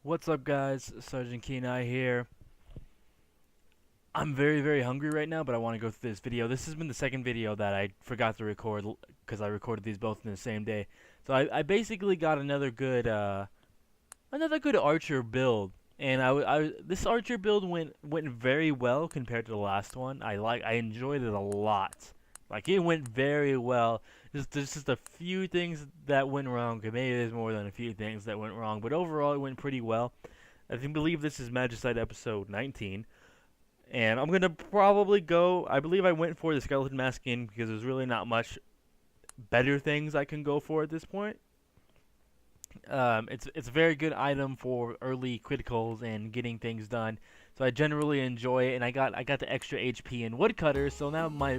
What's up, guys? Sergeant Kenai here. I'm very hungry right now, but I want to go through this video. This has been the second video that I forgot to record because I recorded these both in the same day. So I basically got another good archer build, and this archer build went very well compared to the last one. I enjoyed it a lot. Like, it went very well. There's just a few things that went wrong. Maybe there's more than a few things that went wrong, but overall it went pretty well. Believe this is Magicite episode 19. And I'm gonna probably go. I believe I went for the skeleton mask skin because there's really not much better things I can go for at this point. It's a very good item for early criticals and getting things done. So I generally enjoy it, and I got the extra HP and woodcutter. So now my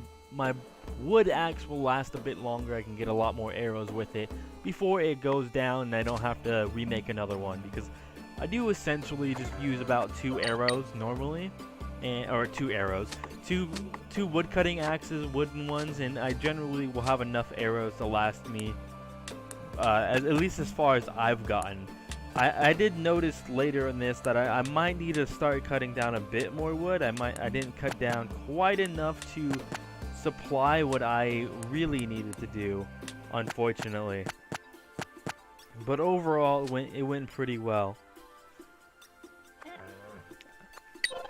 wood axe will last a bit longer. I can get a lot more arrows with it before it goes down, and I don't have to remake another one because I do essentially just use about 2 arrows normally. Or 2 arrows, two wood cutting axes, wooden ones, and I generally will have enough arrows to last me at least as far as I've gotten. I did notice later in this that I might need to start cutting down a bit more wood. I didn't cut down quite enough to supply what I really needed to do, unfortunately. But overall, it went pretty well.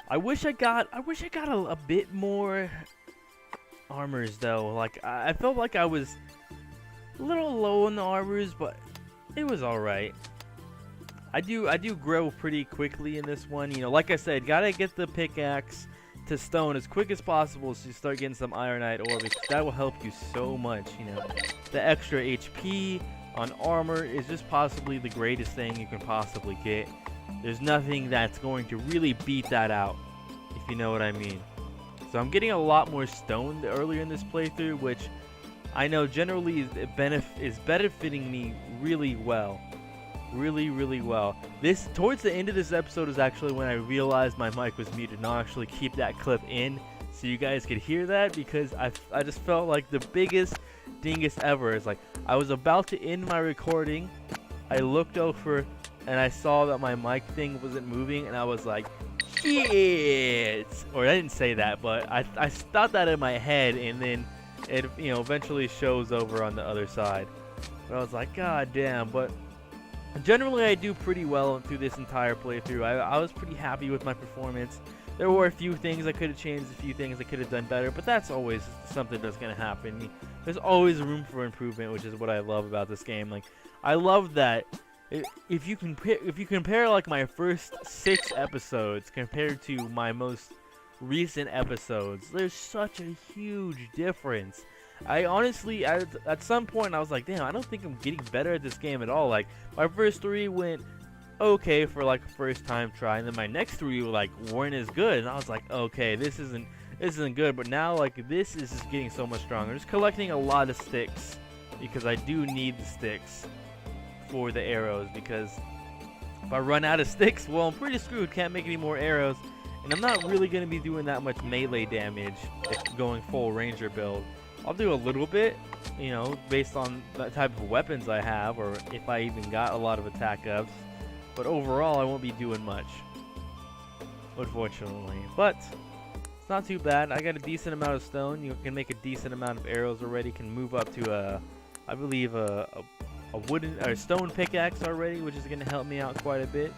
I wish I got a bit more armors though. Like, I felt like I was a little low on the armors, but it was alright. I do grow pretty quickly in this one. You know, like I said, gotta get the pickaxe to stone as quick as possible so you start getting some ironite ore, because that will help you so much. You know, the extra HP on armor is just possibly the greatest thing you can possibly get. There's nothing that's going to really beat that out, if you know what I mean. So I'm getting a lot more stone earlier in this playthrough, which I know generally is benefiting me really well. Really well. Towards the end of this episode is actually when I realized my mic was muted, and I'll actually keep that clip in so you guys could hear that, because I just felt like the biggest dingus ever. It's like I was about to end my recording, I looked over and I saw that my mic thing wasn't moving, and I was like, shit! Or I didn't say that, but I thought that in my head, and then it, you know, eventually shows over on the other side. But I was like, god damn. But generally I do pretty well through this entire playthrough. I was pretty happy with my performance. There were a few things I could have changed, a few things I could have done better, but that's always something that's going to happen. There's always room for improvement, which is what I love about this game. Like, I love that if you compare like my first 6 episodes compared to my most recent episodes, there's such a huge difference. I honestly, at some point, I was like, damn, I don't think I'm getting better at this game at all. Like, my first 3 went okay for like a first time try, and then my next 3 like weren't as good, and I was like, okay, this isn't good. But now, like, this is just getting so much stronger. Just collecting a lot of sticks because I do need the sticks for the arrows, because if I run out of sticks, well, I'm pretty screwed. Can't make any more arrows, and I'm not really going to be doing that much melee damage if going full ranger build. I'll do a little bit, you know, based on the type of weapons I have, or if I even got a lot of attack ups, but overall I won't be doing much, unfortunately. But it's not too bad. I got a decent amount of stone. You can make a decent amount of arrows already. Can move up to I believe a wooden or stone pickaxe already, which is going to help me out quite a bit.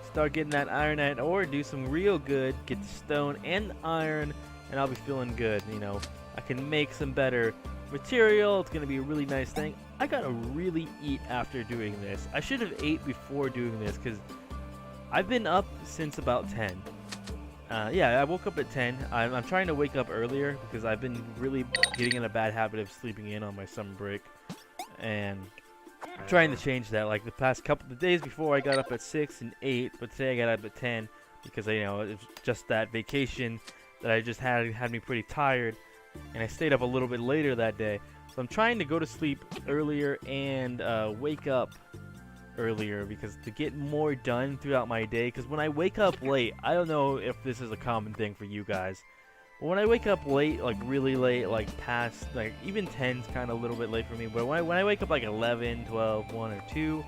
Start getting that ironite ore, do some real good, get the stone and iron, and I'll be feeling good. You know, I can make some better material. It's going to be a really nice thing. I gotta really eat after doing this. I should have ate before doing this, because I've been up since about 10. Yeah, I woke up at 10. I'm trying to wake up earlier because I've been really getting in a bad habit of sleeping in on my summer break, and I'm trying to change that. Like, the past couple of days before, I got up at 6 and 8, but today I got up at 10 because, you know, it's just that vacation that I just had me pretty tired, and I stayed up a little bit later that day. So I'm trying to go to sleep earlier and wake up earlier, because to get more done throughout my day. Because when I wake up late, I don't know if this is a common thing for you guys, but when I wake up late, like really late, like past, like even 10's kind of a little bit late for me, but when I wake up like 11, 12, 1 or 2,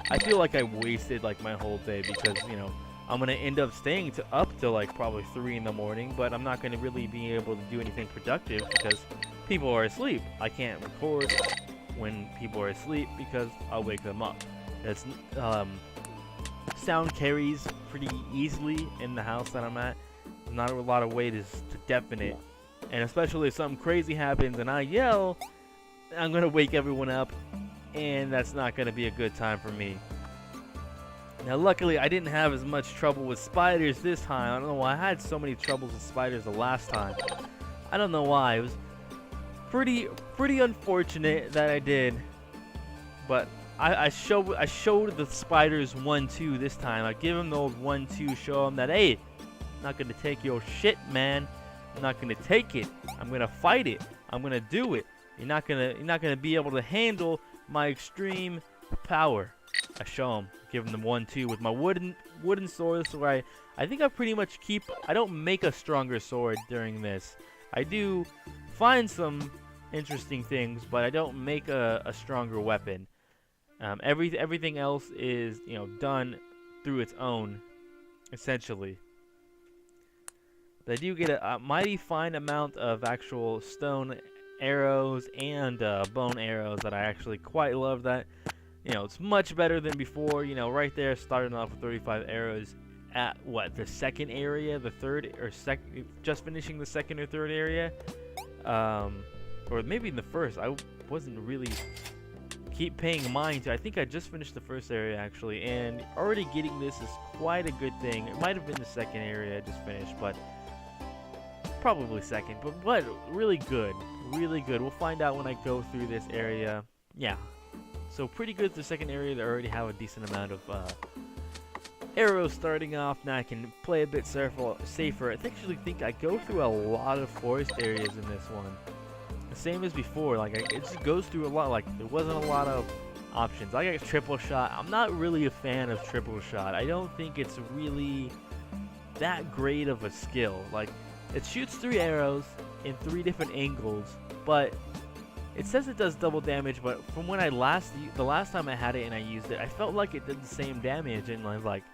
I feel like I wasted like my whole day because, you know, I'm gonna end up staying up till like probably 3 in the morning, but I'm not gonna really be able to do anything productive because people are asleep. I can't record when people are asleep because I'll wake them up. It's sound carries pretty easily in the house that I'm at. There's not a lot of way to deafen it, and especially if something crazy happens and I yell, I'm gonna wake everyone up, and that's not gonna be a good time for me. Now, luckily, I didn't have as much trouble with spiders this time. I don't know why I had so many troubles with spiders the last time. I don't know why. It was pretty unfortunate that I did, but I showed the spiders 1-2 this time. I give them the old 1-2, show them that, hey, I'm not gonna take your shit, man. I'm not gonna take it. I'm gonna fight it. I'm gonna do it. You're not gonna be able to handle my extreme power. I show them, give them the 1-2 with my wooden sword. So I think I pretty much I don't make a stronger sword during this. I do find some interesting things, but I don't make a stronger weapon. Everything else is, you know, done through its own, essentially. But I do get a mighty fine amount of actual stone arrows and bone arrows that I actually quite love. That, you know, it's much better than before. You know, right there, starting off with 35 arrows at what, the second area, the third or second, just finishing the second or third area, or maybe in the first. I wasn't really keep paying mind to. I think I just finished the first area actually, and already getting this is quite a good thing. It might have been the second area I just finished, but probably second. But really good, really good. We'll find out when I go through this area. Yeah. So pretty good the second area. They already have a decent amount of arrows starting off. Now I can play a bit safer. I actually think I go through a lot of forest areas in this one. The same as before. Like it just goes through a lot. Like there wasn't a lot of options. I got triple shot. I'm not really a fan of triple shot. I don't think it's really that great of a skill. Like it shoots 3 arrows in 3 different angles, but it says it does double damage, but from when the last time I had it and I used it, I felt like it did the same damage, and like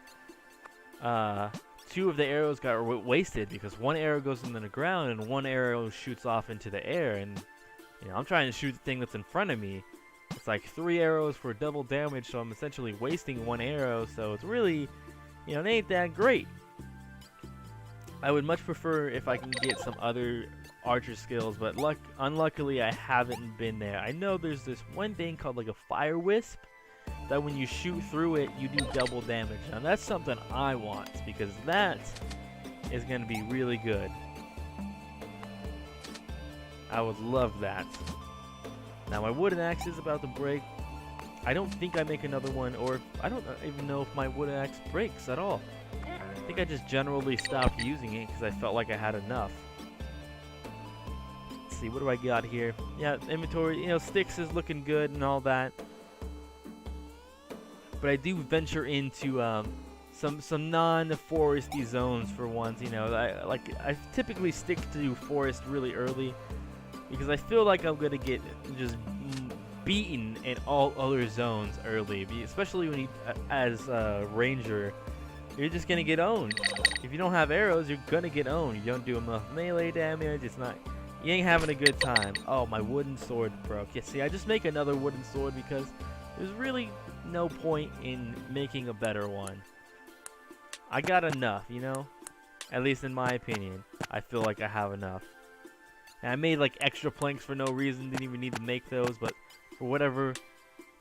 2 of the arrows got wasted because 1 arrow goes into the ground and 1 arrow shoots off into the air, and you know, I'm trying to shoot the thing that's in front of me. It's like 3 arrows for double damage, so I'm essentially wasting 1 arrow, so it's really, you know, it ain't that great. I would much prefer if I can get some other archer skills, but unluckily I haven't been there. I know there's this one thing called like a fire wisp that when you shoot through it you do double damage. Now that's something I want because that is going to be really good. I would love that. Now my wooden axe is about to break. I don't think I make another one, or I don't even know if my wooden axe breaks at all. I think I just generally stopped using it because I felt like I had enough. Let's see, what do I got here? Yeah, inventory, you know, sticks is looking good and all that. But I do venture into some non-foresty zones for once, you know. I typically stick to forest really early because I feel like I'm gonna get just beaten in all other zones early, especially when you, as a ranger, you're just gonna get owned. If you don't have arrows, you're gonna get owned. You don't do enough melee damage. You ain't having a good time. Oh, my wooden sword broke. Yeah, see, I just make another wooden sword because there's really no point in making a better one. I got enough, you know? At least in my opinion. I feel like I have enough. And I made like extra planks for no reason. Didn't even need to make those, but for whatever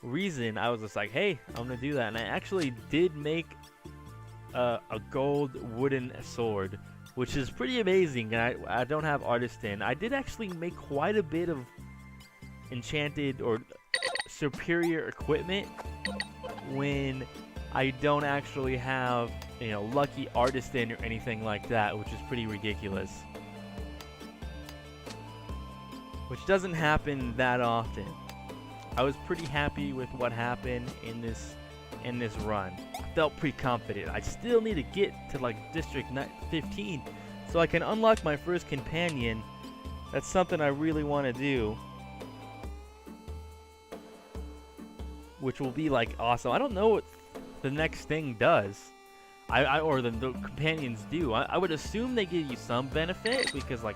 reason, I was just like, hey, I'm gonna do that. And I actually did make a gold wooden sword, which is pretty amazing. And I don't have artisan. I did actually make quite a bit of enchanted or superior equipment when I don't actually have, you know, lucky artisan or anything like that, which is pretty ridiculous. Which doesn't happen that often. I was pretty happy with what happened in this run. I felt pretty confident. I still need to get to like District 15 so I can unlock my first companion. That's something I really want to do. which will be like awesome. I don't know what the next thing does. Or the companions do. I would assume they give you some benefit, because like,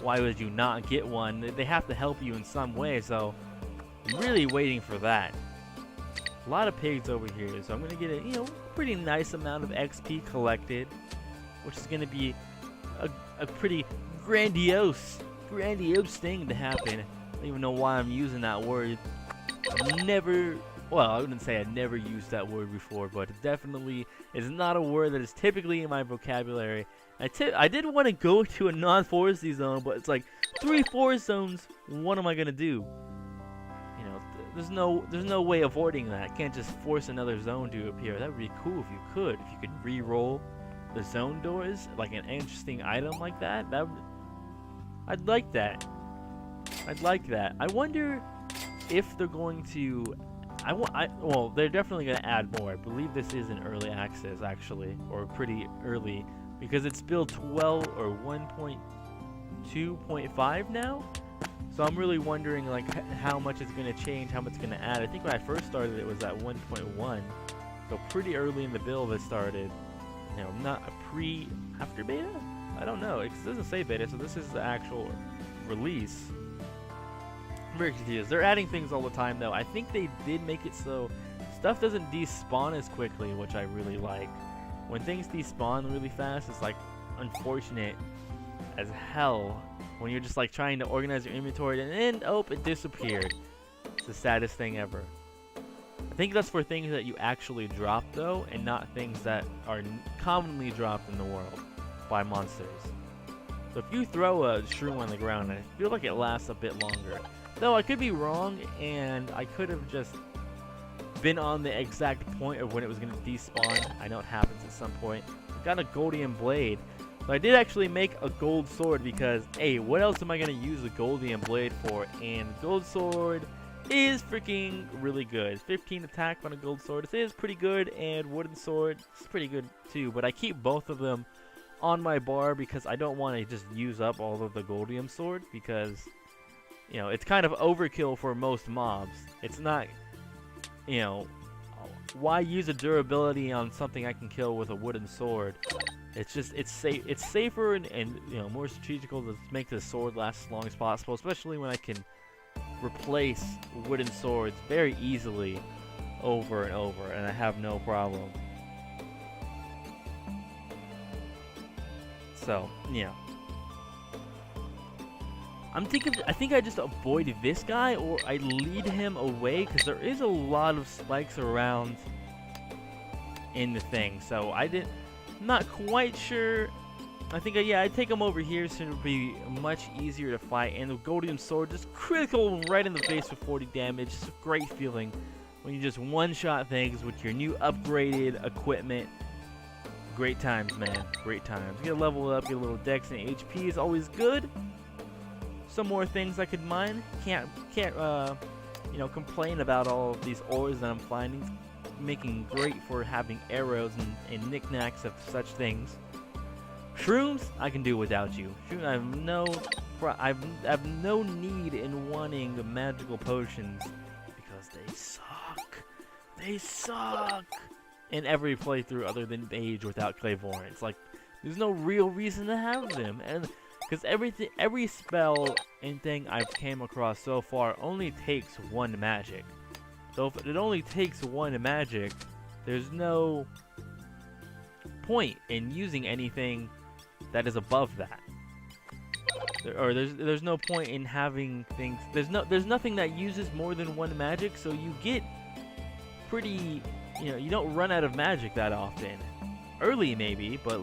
why would you not get one? They have to help you in some way, so I'm really waiting for that. A lot of pigs over here, so I'm gonna get a pretty nice amount of XP collected, which is gonna be a pretty grandiose thing to happen. I don't even know why I'm using that word. Well, I wouldn't say I'd never used that word before, but it definitely is not a word that is typically in my vocabulary. I did want to go to a non-foresty zone, but it's like 3 forest zones. What am I gonna do? You know, there's no way avoiding that. Can't just force another zone to appear. That would be cool if you could. If you could re-roll the zone doors, like an interesting item like that. I'd like that. I'd like that. I wonder if they're going to. Well, they're definitely going to add more. I believe this is in early access, actually, or pretty early, because it's build 12 or 1.2.5 now. So I'm really wondering like how much it's going to change, how much it's going to add. I think when I first started, it was at 1.1, so pretty early in the build it started. You know, not a after beta. I don't know. It doesn't say beta, so this is the actual release. I'm very confused. They're adding things all the time, though. I think they did make it so stuff doesn't despawn as quickly, which I really like. When things despawn really fast, it's like unfortunate as hell when you're just like trying to organize your inventory and then it disappeared. It's the saddest thing ever. I think that's for things that you actually drop, though, and not things that are commonly dropped in the world by monsters. So if you throw a shroom on the ground, I feel like it lasts a bit longer. Though I could be wrong, and I could have just been on the exact point of when it was going to despawn. I know it happens at some point. I got a goldium blade. So I did actually make a gold sword because, hey, what else am I going to use a goldium blade for? And gold sword is freaking really good. 15 attack on a gold sword. It is pretty good, and wooden sword is pretty good too. But I keep both of them on my bar because I don't want to just use up all of the goldium sword, because you know, it's kind of overkill for most mobs. It's not, you know, why use a durability on something I can kill with a wooden sword? It's just, it's safer and you know, more strategical to make the sword last as long as possible, especially when I can replace wooden swords very easily over and over, and I have no problem. So, yeah. I think I just avoid this guy, or I lead him away, because there is a lot of spikes around in the thing. So I'm not quite sure. I think, yeah, I'd take him over here, so it would be much easier to fight. And the goldium sword, just critical right in the face for 40 damage. It's a great feeling when you just one-shot things with your new upgraded equipment. Great times, man. Great times. Get a level up, get a little dex and HP is always good. Some more things I could mine. Can't you know, complain about all of these ores that I'm finding. Making great for having arrows and knickknacks of such things. Shrooms, I can do without you. I have no need in wanting magical potions because they suck. They suck. In every playthrough other than Mage without Claiborne. Like, there's no real reason to have them. And because every spell and thing I've came across so far only takes 1 magic. So if it only takes 1 magic, there's no point in using anything that is above that. There's no point in having things. There's nothing that uses more than 1 magic, so you get pretty. You know, you don't run out of magic that often. Early maybe, but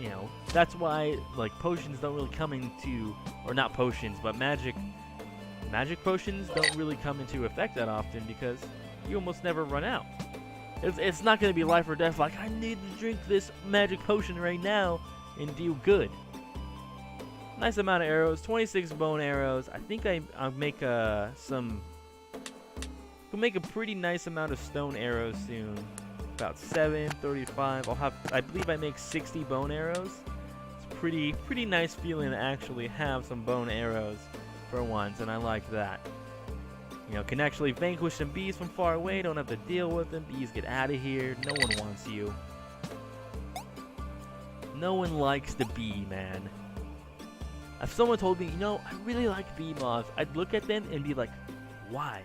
you know, that's why like potions don't really come into, or not potions, but magic potions don't really come into effect that often because you almost never run out. It's not going to be life or death like I need to drink this magic potion right now and do good. Nice amount of arrows, 26 bone arrows. I think I'll make We'll make a pretty nice amount of stone arrows soon. About 35. I believe I make 60 bone arrows. It's pretty nice feeling to actually have some bone arrows for once, and I like that. You know, can actually vanquish some bees from far away. Don't have to deal with them. Bees, get out of here. No one wants you. No one likes the bee, man. If someone told me, you know, I really like bee moths, I'd look at them and be like, why?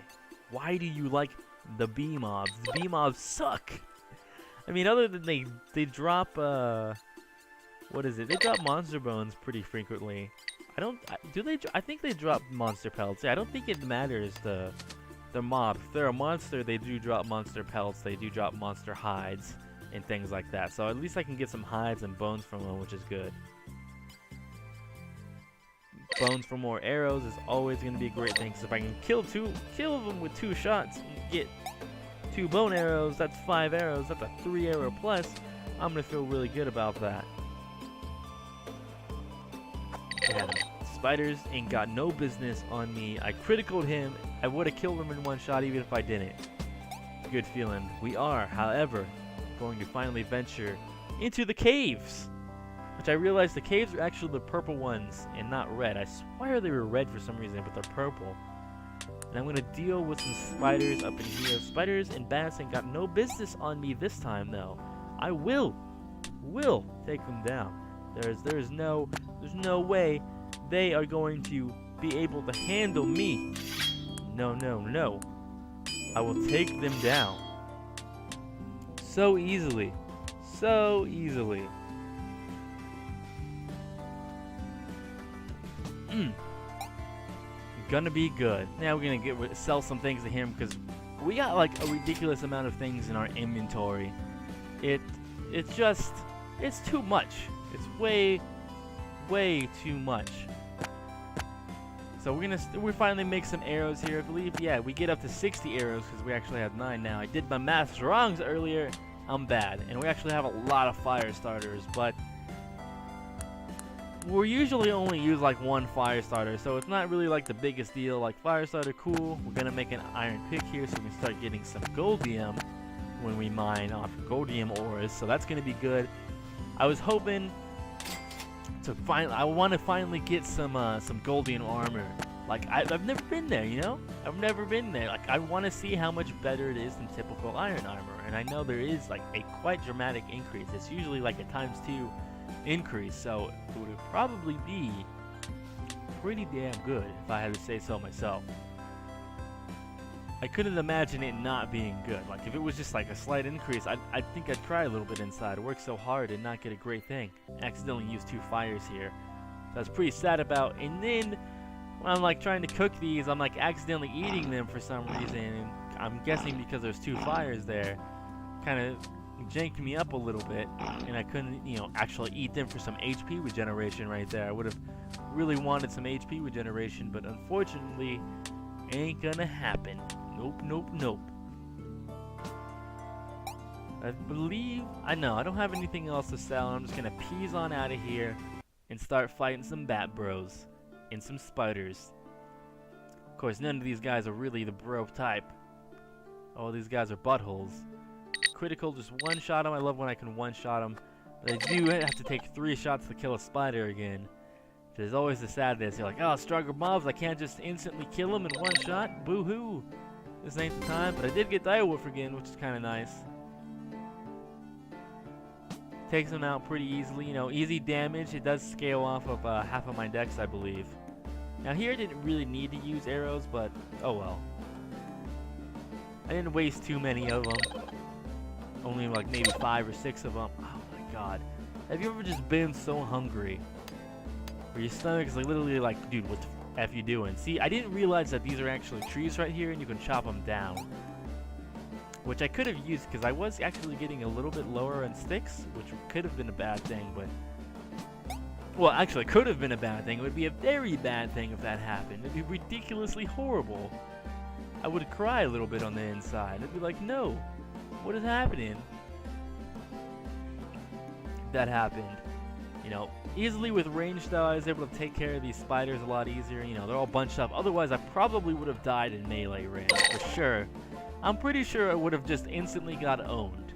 Why do you like the bee mobs? The bee mobs suck. I mean, other than they drop, what is it? They drop monster bones pretty frequently. I think they drop monster pelts. Yeah, I don't think it matters the mob. If they're a monster, they do drop monster pelts. They do drop monster hides and things like that. So at least I can get some hides and bones from them, which is good. Bones for more arrows is always going to be a great thing. Because if I can kill them with 2 shots, and get 2 bone arrows, that's 5 arrows. That's a 3 arrow plus. I'm going to feel really good about that. Yeah, spiders ain't got no business on me. I criticaled him. I would have killed him in 1 shot even if I didn't. Good feeling. We are, however, going to finally venture into the caves. Which I realized the caves are actually the purple ones and not red. I swear they were red for some reason, but they're purple. And I'm going to deal with some spiders up in here. Spiders and bats ain't got no business on me this time, though. I will take them down. There's no way they are going to be able to handle me. No. I will take them down. So easily. Gonna be good. Now we're gonna sell some things to him because we got like a ridiculous amount of things in our inventory. It's too much. It's way too much. So we finally make some arrows here, I believe. Yeah, we get up to 60 arrows because we actually have 9 now. I did my math wrong earlier. I'm bad, and we actually have a lot of fire starters, but we usually only use like 1 fire starter, so it's not really like the biggest deal. Like fire starter, cool. We're gonna make an iron pick here, so we can start getting some goldium when we mine off goldium ores. So that's gonna be good. I was hoping to I want to finally get some goldium armor. Like I've never been there, you know. I've never been there. Like I want to see how much better it is than typical iron armor, and I know there is like a quite dramatic increase. It's usually like a ×2 increase, so it would probably be pretty damn good if I had to say so myself. I couldn't imagine it not being good. Like if it was just like a slight increase, I think I'd cry a little bit inside. Work so hard and not get a great thing. Accidentally used 2 fires here. That's pretty sad about. And then when I'm like trying to cook these, I'm like accidentally eating them for some reason. And I'm guessing because there's 2 fires there, kind of janked me up a little bit, and I couldn't, you know, actually eat them for some HP regeneration right there. I would have really wanted some HP regeneration, but unfortunately, ain't gonna happen. Nope. I believe, I don't have anything else to sell. I'm just gonna peas on out of here and start fighting some bat bros and some spiders. Of course, none of these guys are really the bro type. All these guys are buttholes. Critical, just 1 shot them. I love when I can 1-shot them. But I do have to take 3 shots to kill a spider again. There's always the sadness. You're like, oh, stronger mobs. I can't just instantly kill them in 1 shot. Boo-hoo. This ain't the time. But I did get Direwolf again, which is kind of nice. Takes them out pretty easily. You know, easy damage. It does scale off of half of my dex, I believe. Now here I didn't really need to use arrows, but oh well. I didn't waste too many of them. Only like maybe 5 or 6 of them. Oh my god. Have you ever just been so hungry where your stomach is like literally like, dude, what the F you doing? See, I didn't realize that these are actually trees right here and you can chop them down. Which I could have used because I was actually getting a little bit lower on sticks, which could have been a bad thing, but... Well, actually, it could have been a bad thing. It would be a very bad thing if that happened. It'd be ridiculously horrible. I would cry a little bit on the inside. I'd be like, no, what is happening? That happened. You know, easily with range though, I was able to take care of these spiders a lot easier. You know, they're all bunched up. Otherwise, I probably would have died in melee range, for sure. I'm pretty sure I would have just instantly got owned.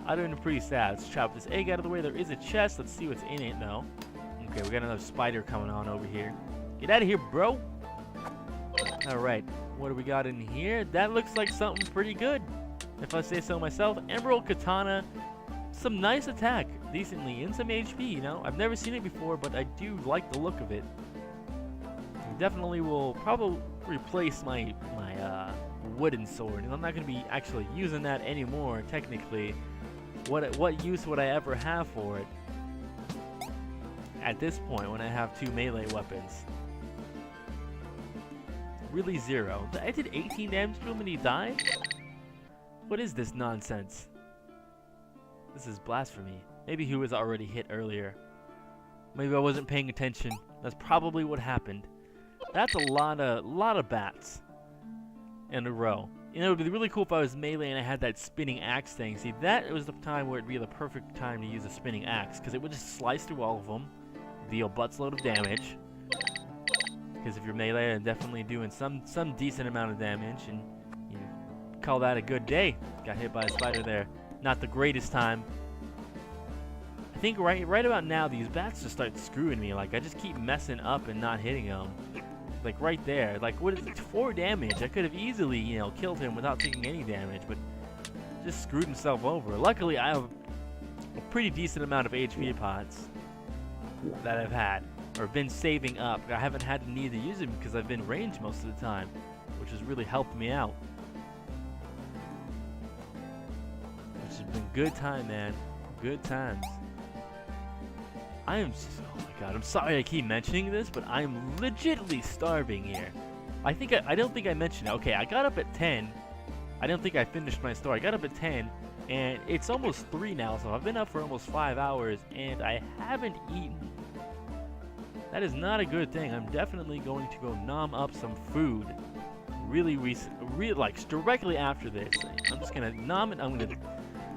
I'd have been pretty sad. Let's chop this egg out of the way. There is a chest. Let's see what's in it now. Okay, we got another spider coming on over here. Get out of here, bro. Alright. What do we got in here? That looks like something pretty good, if I say so myself. Emerald Katana. Some nice attack, decently, and some HP, you know? I've never seen it before, but I do like the look of it. Definitely will probably replace my wooden sword, and I'm not going to be actually using that anymore, technically. What use would I ever have for it at this point when I have 2 melee weapons? Really, 0. I did 18 damage to him and he died? What is this nonsense? This is blasphemy. Maybe he was already hit earlier. Maybe I wasn't paying attention. That's probably what happened. That's a lot of bats in a row. You know, it would be really cool if I was melee and I had that spinning axe thing. See, that was the time where it'd be the perfect time to use a spinning axe, because it would just slice through all of them, deal butts load of damage. Because if you're melee, I'm definitely doing some decent amount of damage, and you call that a good day. Got hit by a spider there. Not the greatest time. I think right about now, these bats just start screwing me. Like, I just keep messing up and not hitting them. Like, right there. Like, what is it? 4 damage. I could have easily, you know, killed him without taking any damage, but just screwed himself over. Luckily, I have a pretty decent amount of HP pots that I've had, or been saving up. I haven't had the need to use them because I've been ranged most of the time, which has really helped me out. Which has been good time, man. Good times. I am so, oh my god, I'm sorry I keep mentioning this, but I am legitimately starving here. I don't think I mentioned it. Okay, I got up at 10. I don't think I finished my story. I got up at 10, and it's almost 3 now, so I've been up for almost 5 hours, and I haven't eaten. That is not a good thing. I'm definitely going to go nom up some food really like directly after this. I'm just gonna nom it. I'm gonna,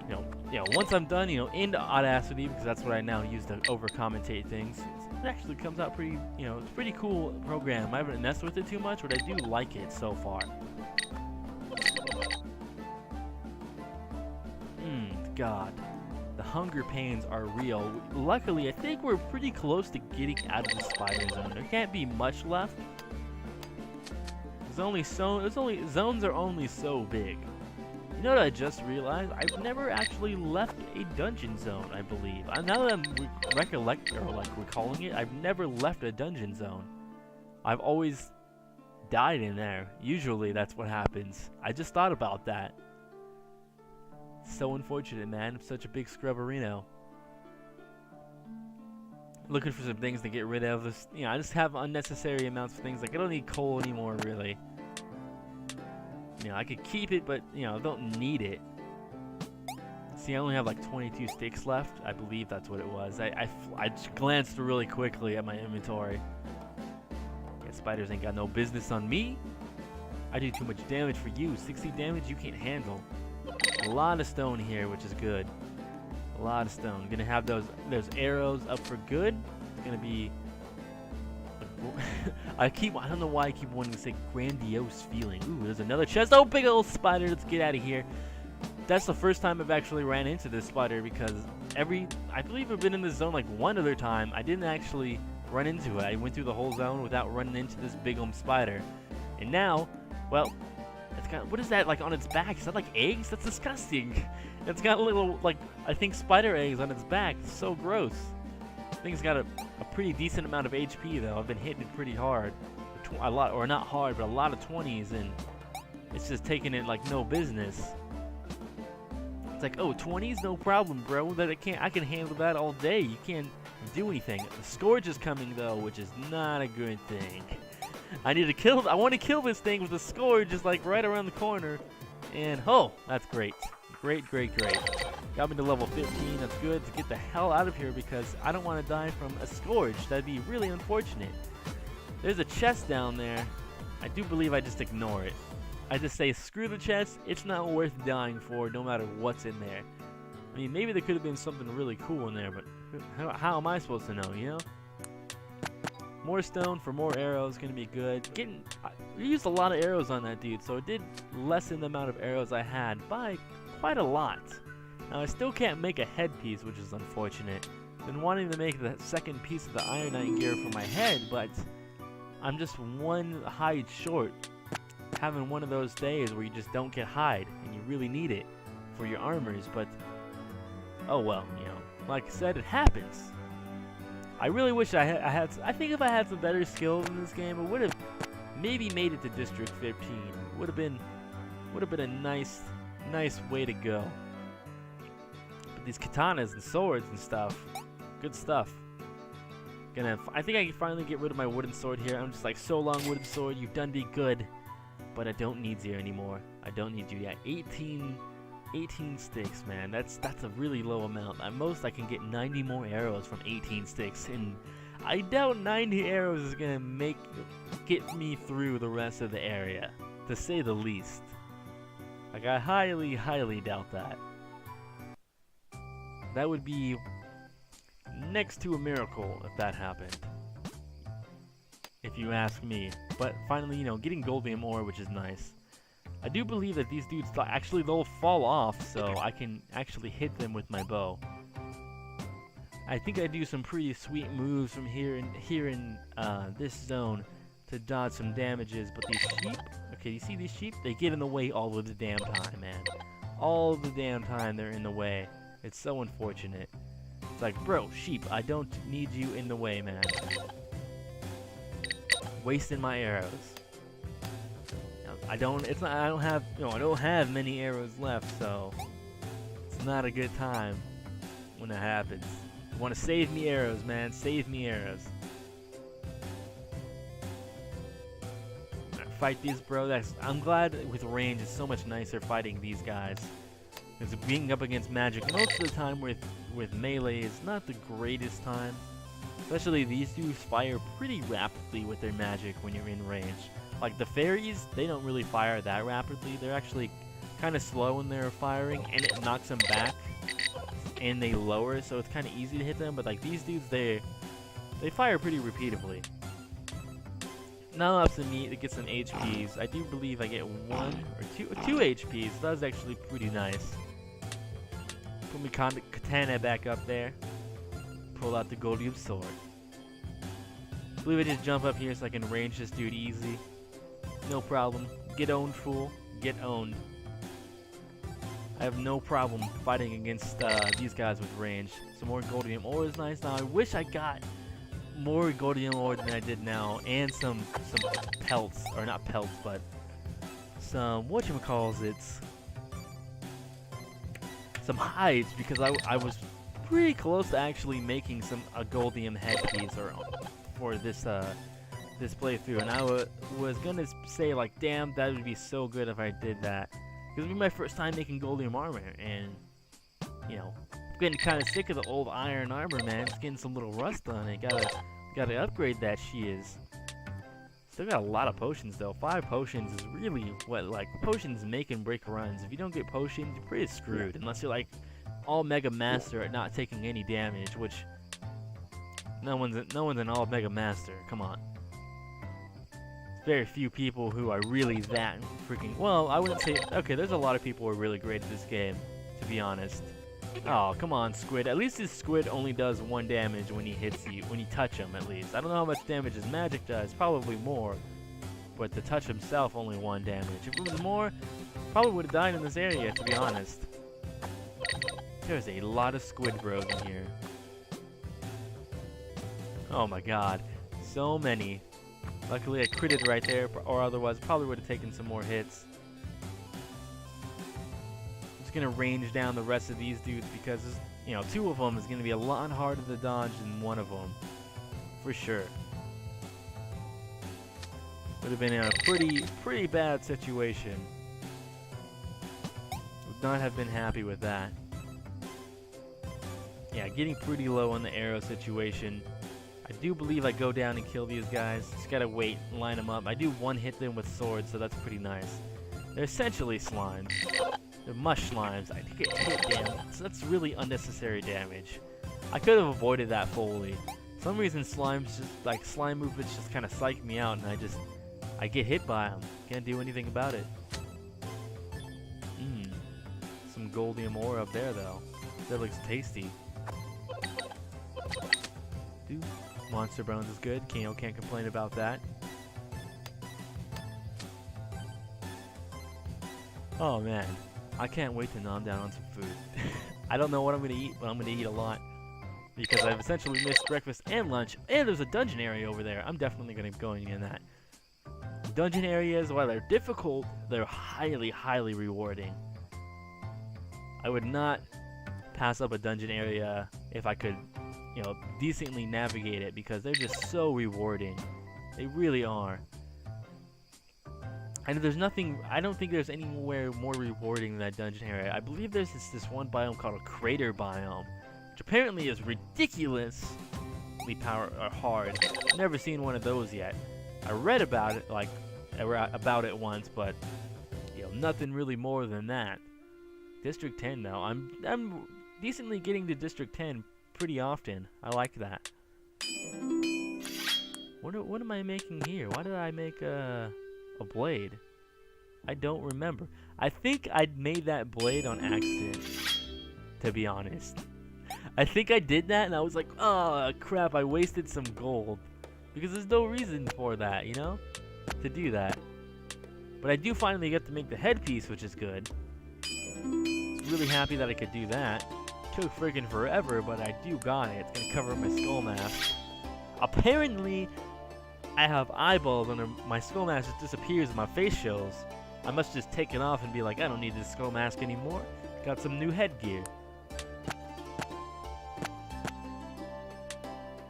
you know, once I'm done, you know, into Audacity, because that's what I now use to over-commentate things. It actually comes out pretty, you know, it's a pretty cool program. I haven't messed with it too much, but I do like it so far. God. The hunger pains are real. Luckily, I think we're pretty close to getting out of the spider zone. There can't be much left. Zones are only so big. You know what I just realized? I've never actually left a dungeon zone, I believe. Now that I'm recalling it, I've never left a dungeon zone. I've always died in there. Usually that's what happens. I just thought about that. So unfortunate, man. I'm such a big scrubberino. Looking for some things to get rid of. This, you know, I just have unnecessary amounts of things. Like, I don't need coal anymore, really. You know, I could keep it, but, you know, I don't need it. See, I only have like 22 sticks left. I believe that's what it was. I just glanced really quickly at my inventory. Yeah, spiders ain't got no business on me. I do too much damage for you. 60 damage you can't handle. A lot of stone here, which is good. A lot of stone. Gonna have those arrows up for good. It's gonna be. I don't know why I keep wanting to say grandiose feeling. Ooh, there's another chest. Oh, big old spider. Let's get out of here. That's the first time I've actually ran into this spider, because I believe I've been in this zone like one other time. I didn't actually run into it. I went through the whole zone without running into this big old spider. And now, well, it's got, what is that like on its back? Is that like eggs? That's disgusting. It's got little, like, I think spider eggs on its back. It's so gross. I think it's got a pretty decent amount of HP though. I've been hitting it pretty hard. A lot, or not hard, but a lot of 20s, and it's just taking it like no business. It's like, oh, 20s, no problem, bro. I can handle that all day. You can't do anything. The Scourge is coming though, which is not a good thing. I want to kill this thing with the Scourge, just like right around the corner. And oh, that's great. Great. Got me to level 15. That's good to get the hell out of here, because I don't want to die from a Scourge. That'd be really unfortunate. There's a chest down there. I do believe I just ignore it. I just say, screw the chest. It's not worth dying for, no matter what's in there. I mean, maybe there could have been something really cool in there, but how am I supposed to know, you know? More stone for more arrows, gonna be good. We used a lot of arrows on that dude, so it did lessen the amount of arrows I had by quite a lot. Now I still can't make a headpiece, which is unfortunate. Been wanting to make the second piece of the Iron Knight gear for my head, but I'm just one hide short. having one of those days where you just don't get hide and you really need it for your armors, but oh well, you know, like I said, it happens. I really wish I had I think if I had some better skills in this game, I would have maybe made it to District 15. Would have been a nice way to go. But these katanas and swords and stuff, good stuff. I think I can finally get rid of my wooden sword here. I'm just like, so long, wooden sword, you've done me good, but I don't need you anymore. I don't need you. Yeah, 18 sticks, man. That's a really low amount. At most, I can get 90 more arrows from 18 sticks, and I doubt 90 arrows is gonna get me through the rest of the area, to say the least. Like, I highly doubt that. That would be next to a miracle if that happened, if you ask me. But finally, you know, getting goldium ore, which is nice. I do believe that these dudes actually they'll fall off, so I can actually hit them with my bow. I think I do some pretty sweet moves from here in this zone to dodge some damages. But these sheep, okay, you see these sheep? They get in the way all of the damn time, man. All the damn time they're in the way. It's so unfortunate. It's like, bro, sheep, I don't need you in the way, man. Wasting my arrows. I don't have many arrows left, so it's not a good time when that happens. You want to save me arrows, man. Save me arrows. Fight these, bro. I'm glad with range it's so much nicer fighting these guys. Because being up against magic most of the time with melee is not the greatest time. Especially these dudes fire pretty rapidly with their magic when you're in range. Like the fairies, they don't really fire that rapidly. They're actually kind of slow when they're firing, and it knocks them back, and they lower, so it's kind of easy to hit them. But like these dudes, they fire pretty repeatedly. Now up to me to get some HPs. I do believe I get 1 or 2 HPs. That's actually pretty nice. Put my katana back up there. Pull out the goldium sword. I believe I just jump up here so I can range this dude easy. No problem. Get owned, fool. Get owned. I have no problem fighting against these guys with range. Some more goldium ore is nice. Now I wish I got more goldium ore than I did now, and some pelts, or not pelts, but some whatchamacallits, some hides, because I was pretty close to actually making a goldium headpiece for this this playthrough, and I was gonna say like, damn, that would be so good if I did that, because it would be my first time making goldium armor, and you know, I'm getting kind of sick of the old iron armor, man. It's getting some little rust on it. Gotta upgrade that shiz. Still got a lot of potions though. 5 potions is really what, like, potions make and break runs. If you don't get potions, you're pretty screwed, unless you're like all mega master at not taking any damage, which no one's an all mega master. Come on. Very few people who are really that freaking, well, I wouldn't say, okay, there's a lot of people who are really great at this game, to be honest. Oh, come on, squid. At least this squid only does 1 damage when he hits you, when you touch him, at least. I don't know how much damage his magic does, probably more, but to touch himself, only 1 damage. If it was more, probably would have died in this area, to be honest. There's a lot of squid bros in here. Oh my god, so many. Luckily I critted right there, or otherwise probably would have taken some more hits. I'm just gonna range down the rest of these dudes because, you know, 2 of them is gonna be a lot harder to dodge than 1 of them, for sure. Would have been in a pretty bad situation. Would not have been happy with that. Yeah, getting pretty low on the arrow situation. I do believe I go down and kill these guys. Just gotta wait and line them up. I do 1-hit them with swords, so that's pretty nice. They're essentially slimes. They're mush slimes. I think it hit damage, so that's really unnecessary damage. I could have avoided that fully. For some reason slimes just, like, slime movements just kind of psych me out, and I get hit by them. Can't do anything about it. Some goldium ore up there, though. That looks tasty. Dude, Monster Bones is good. Can't complain about that. Oh man, I can't wait to nom down on some food. I don't know what I'm gonna eat, but I'm gonna eat a lot. Because I've essentially missed breakfast and lunch, and there's a dungeon area over there. I'm definitely gonna be going in that. Dungeon areas, while they're difficult, they're highly, highly rewarding. I would not pass up a dungeon area if I could, you know, decently navigate it, because they're just so rewarding. They really are. And there's nothing, I don't think there's anywhere more rewarding than that dungeon area. I believe there's this one biome called a crater biome, which apparently is ridiculously hard. I've never seen one of those yet. I read about it, like, about it once, but, you know, nothing really more than that. District 10, though. I'm decently getting to District 10 pretty often. I like that. What am I making here? Why did I make a blade? I don't remember. I think I made that blade on accident, to be honest. I think I did that and I was like, oh crap, I wasted some gold. Because there's no reason for that, you know? To do that. But I do finally get to make the headpiece, which is good. I was really happy that I could do that. Took friggin' forever, but I do got it. It's gonna cover up my skull mask. Apparently, I have eyeballs under my skull mask. Just disappears and my face shows. I must just take it off and be like, I don't need this skull mask anymore. Got some new headgear.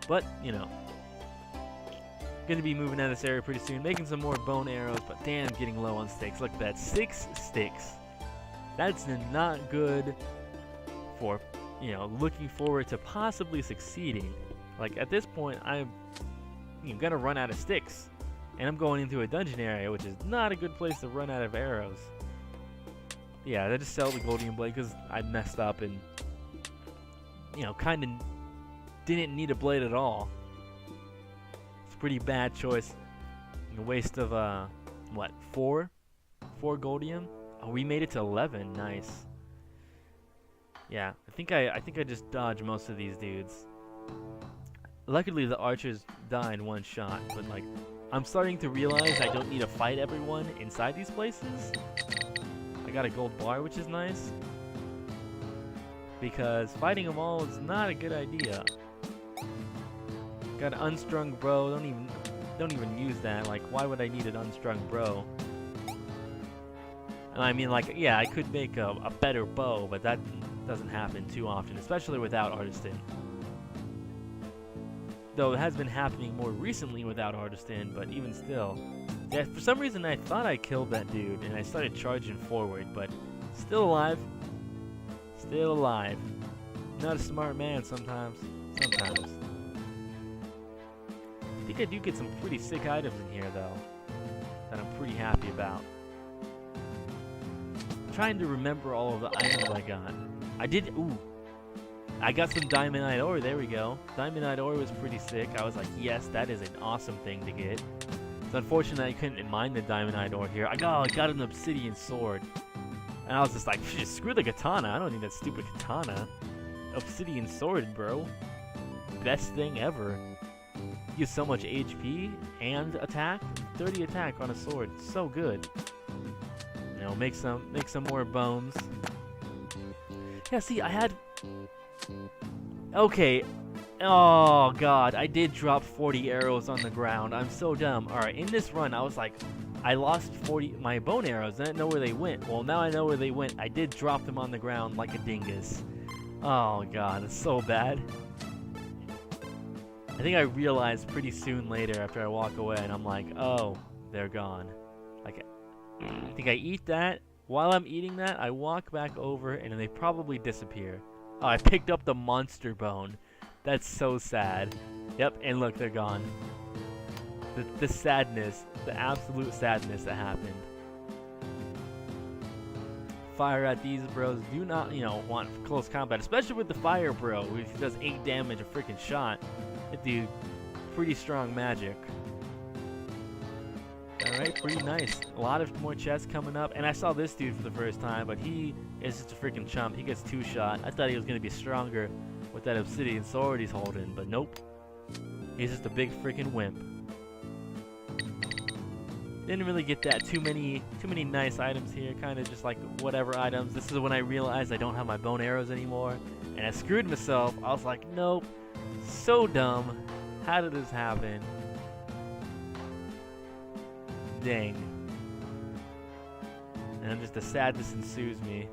But, you know, gonna be moving out of this area pretty soon, making some more bone arrows, but damn, getting low on sticks. Look at that, 6 sticks. That's not good for, you know, looking forward to possibly succeeding. Like, at this point, I'm gonna run out of sticks. And I'm going into a dungeon area, which is not a good place to run out of arrows. Yeah, I just sell the Goldian Blade because I messed up and, you know, kind of didn't need a blade at all. It's a pretty bad choice. A waste of, what, 4? 4 Goldium? Oh, we made it to 11. Nice. Yeah, I think I just dodged most of these dudes. Luckily, the archers die in one shot, but, like, I'm starting to realize I don't need to fight everyone inside these places. I got a gold bar, which is nice. Because fighting them all is not a good idea. Got an unstrung bro. Don't even use that. Like, why would I need an unstrung bro? I mean, like, yeah, I could make a better bow, but that doesn't happen too often, especially without Artisan. Though it has been happening more recently without Artisan, but even still. Yeah, for some reason I thought I killed that dude, and I started charging forward, but still alive. Still alive. Not a smart man sometimes. Sometimes. I think I do get some pretty sick items in here, though, that I'm pretty happy about. I'm trying to remember all of the items I got. I got some Diamondite ore, there we go. Diamondite ore was pretty sick. I was like, yes, that is an awesome thing to get. It's unfortunate I couldn't mine the Diamondite ore here. I got an obsidian sword. And I was just like, screw the katana. I don't need that stupid katana. Obsidian sword, bro. Best thing ever. Gives so much HP and attack. 30 attack on a sword. So good. You know, make some more bones. Yeah, see, I had... Okay. Oh, God. I did drop 40 arrows on the ground. I'm so dumb. Alright, in this run, I was like... I lost 40 my bone arrows. I didn't know where they went. Well, now I know where they went. I did drop them on the ground like a dingus. Oh, God. It's so bad. I think I realized pretty soon later after I walk away, and I'm like, oh, they're gone. Like, I think I eat that. While I'm eating that, I walk back over, and then they probably disappear. Oh, I picked up the monster bone. That's so sad. Yep, and look, they're gone. The sadness, the absolute sadness that happened. Fire at these bros. Do not, want close combat, especially with the fire bro, who does 8 damage a freaking shot. That dude, pretty strong magic. Alright, pretty nice. A lot of more chests coming up. And I saw this dude for the first time, but he is just a freaking chump. He gets 2-shot. I thought he was going to be stronger with that obsidian sword he's holding, but nope. He's just a big freaking wimp. Didn't really get that too many nice items here. Kind of just like whatever items. This is when I realized I don't have my bone arrows anymore, and I screwed myself. I was like, nope, so dumb. How did this happen? Dang. And just the sadness ensues me.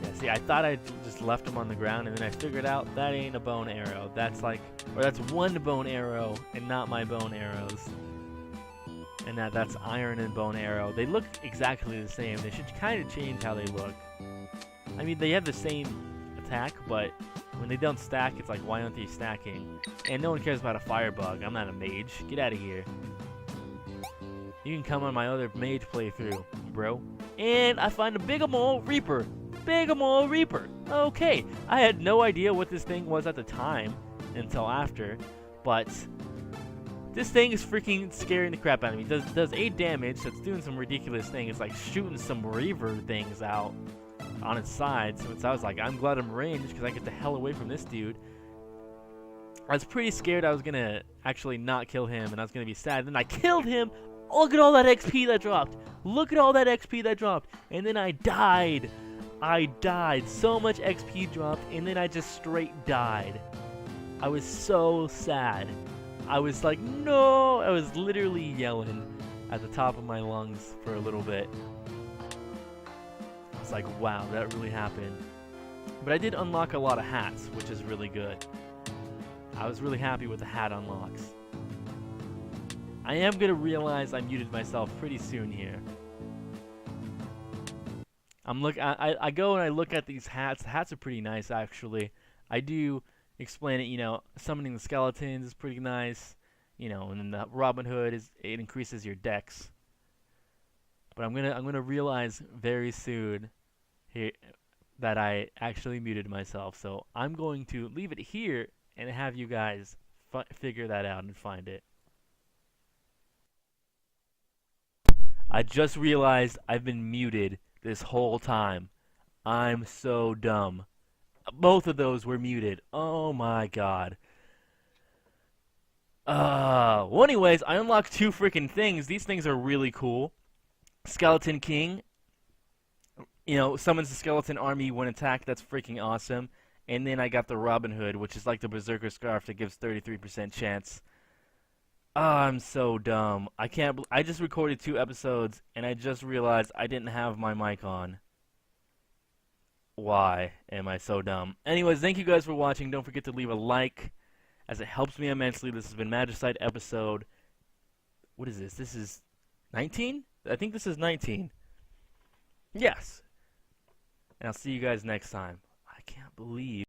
Yeah, see, I thought I just left them on the ground, and then I figured out that ain't a bone arrow. That's like, or that's one bone arrow, and not my bone arrows. And that's iron and bone arrow. They look exactly the same. They should kind of change how they look. I mean, they have the same attack, but when they don't stack, it's like, why aren't they stacking? And no one cares about a firebug. I'm not a mage. Get out of here. You can come on my other mage playthrough, bro. And I find a Bigamo Reaper. Bigamo Reaper. Okay. I had no idea what this thing was at the time until after, but this thing is freaking scaring the crap out of me. Does 8 damage. That's doing some ridiculous thing. It's like shooting some reaver things out on its side. So I was like, I'm glad I'm ranged because I get the hell away from this dude. I was pretty scared I was gonna actually not kill him, and I was gonna be sad. Then I killed him. Oh, look at all that XP that dropped. Look at all that XP that dropped. And then I died. I died. So much XP dropped, and then I just straight died. I was so sad. I was like, no. I was literally yelling at the top of my lungs for a little bit. I was like, wow, that really happened. But I did unlock a lot of hats, which is really good. I was really happy with the hat unlocks. I am going to realize I muted myself pretty soon here. I go and I look at these hats. The hats are pretty nice, actually. I do explain it, you know, summoning the skeletons is pretty nice. You know, and then the Robin Hood, it increases your dex. But I'm gonna realize very soon here that I actually muted myself. So I'm going to leave it here and have you guys figure that out and find it. I just realized I've been muted this whole time. I'm so dumb. Both of those were muted. Oh my god. Well, anyways, I unlocked 2 freaking things. These things are really cool. Skeleton King, you know, summons the skeleton army when attacked. That's freaking awesome. And then I got the Robin Hood, which is like the Berserker Scarf that gives 33% chance. I'm so dumb. I just recorded 2 episodes, and I just realized I didn't have my mic on. Why am I so dumb? Anyways, thank you guys for watching. Don't forget to leave a like, as it helps me immensely. This has been Magicite episode... What is this? This is 19? I think this is 19. Yes. And I'll see you guys next time. I can't believe...